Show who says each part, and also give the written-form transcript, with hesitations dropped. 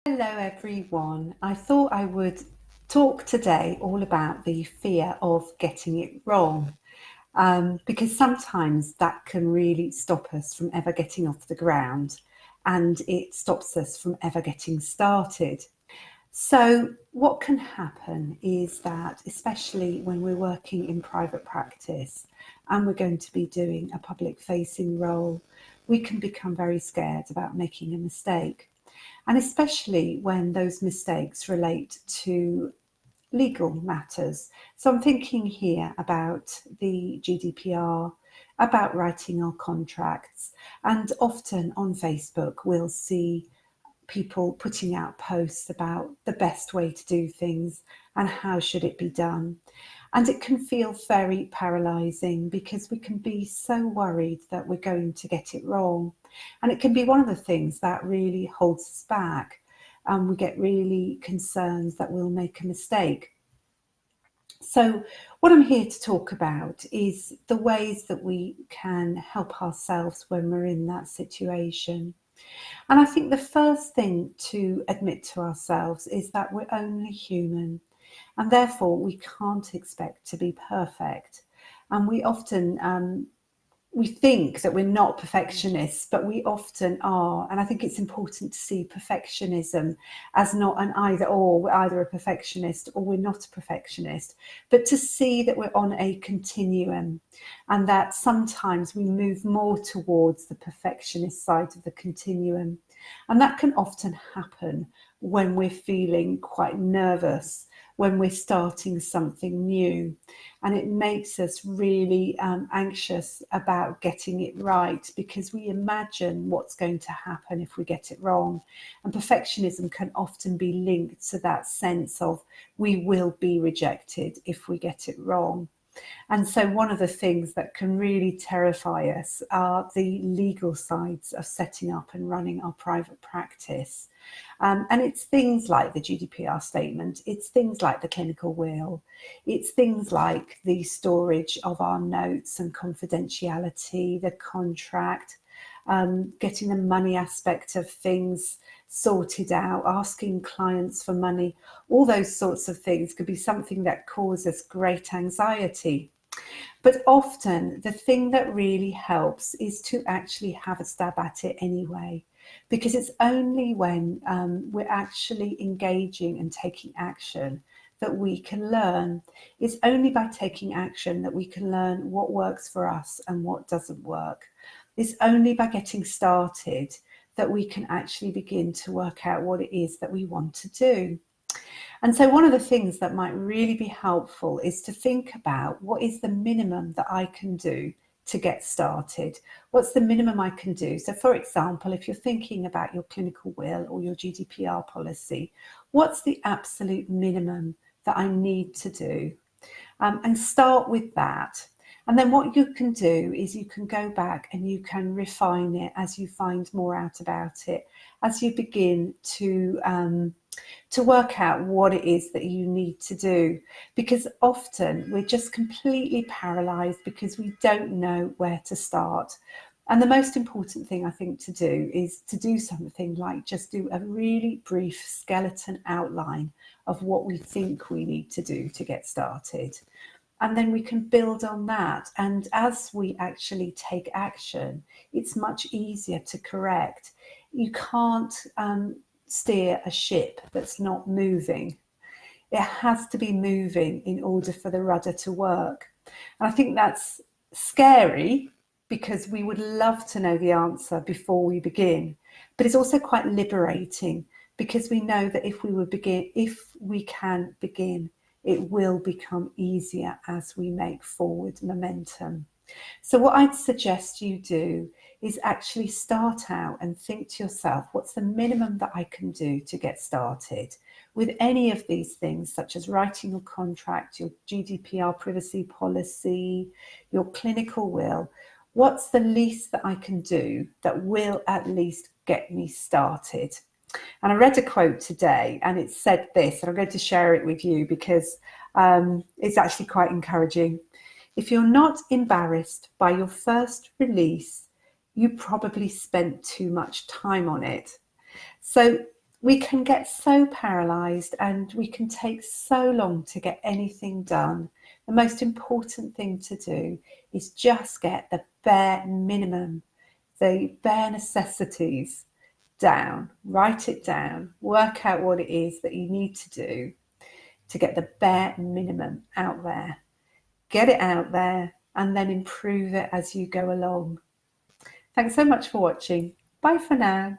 Speaker 1: Hello everyone. I thought I would talk today all about the fear of getting it wrong, because sometimes that can really stop us from ever getting off the ground and it stops us from ever getting started. So what can happen is that, especially when we're working in private practice and we're going to be doing a public facing role, we can become very scared about making a mistake. And especially when those mistakes relate to legal matters. So I'm thinking here about the GDPR, about writing our contracts, and often on Facebook we'll see people putting out posts about the best way to do things and how should it be done. And it can feel very paralyzing because we can be so worried that we're going to get it wrong. And it can be one of the things that really holds us back. And we get really concerned that we'll make a mistake. So what I'm here to talk about is the ways that we can help ourselves when we're in that situation. And I think the first thing to admit to ourselves is that we're only human, and therefore we can't expect to be perfect. And we often we think that we're not perfectionists, but we often are. And I think it's important to see perfectionism as not an either or. We're either a perfectionist or we're not a perfectionist, but to see that we're on a continuum and that sometimes we move more towards the perfectionist side of the continuum. And that can often happen when we're feeling quite nervous, when we're starting something new, and it makes us really anxious about getting it right because we imagine what's going to happen if we get it wrong. And perfectionism can often be linked to that sense of we will be rejected if we get it wrong. And so one of the things that can really terrify us are the legal sides of setting up and running our private practice. And it's things like the GDPR statement, it's things like the clinical will, it's things like the storage of our notes and confidentiality, the contract, getting the money aspect of things sorted out, asking clients for money. All those sorts of things could be something that causes great anxiety. But often the thing that really helps is to actually have a stab at it anyway, because it's only when we're actually engaging and taking action that we can learn. It's only by taking action that we can learn what works for us and what doesn't work. It's only by getting started that we can actually begin to work out what it is that we want to do. And so one of the things that might really be helpful is to think about what is the minimum that I can do to get started. What's the minimum I can do? So for example, if you're thinking about your clinical will or your GDPR policy, what's the absolute minimum that I need to do? And start with that. And then what you can do is you can go back and you can refine it as you find more out about it, as you begin to work out what it is that you need to do. Because often we're just completely paralyzed because we don't know where to start. And the most important thing I think to do is to do something like just do a really brief skeleton outline of what we think we need to do to get started. And then we can build on that. And as we actually take action, it's much easier to correct. You can't steer a ship that's not moving. It has to be moving in order for the rudder to work. And I think that's scary because we would love to know the answer before we begin. But it's also quite liberating because we know that if we can begin, it will become easier as we make forward momentum. So what I'd suggest you do is actually start out and think to yourself, what's the minimum that I can do to get started with any of these things, such as writing your contract, your GDPR privacy policy, your clinical will? What's the least that I can do that will at least get me started? And I read a quote today and it said this, and I'm going to share it with you because it's actually quite encouraging. If you're not embarrassed by your first release, you probably spent too much time on it. So we can get so paralysed and we can take so long to get anything done. The most important thing to do is just get the bare minimum, the bare necessities down, write it down, work out what it is that you need to do to get the bare minimum out there. Get it out there and then improve it as you go along. Thanks so much for watching. Bye for now.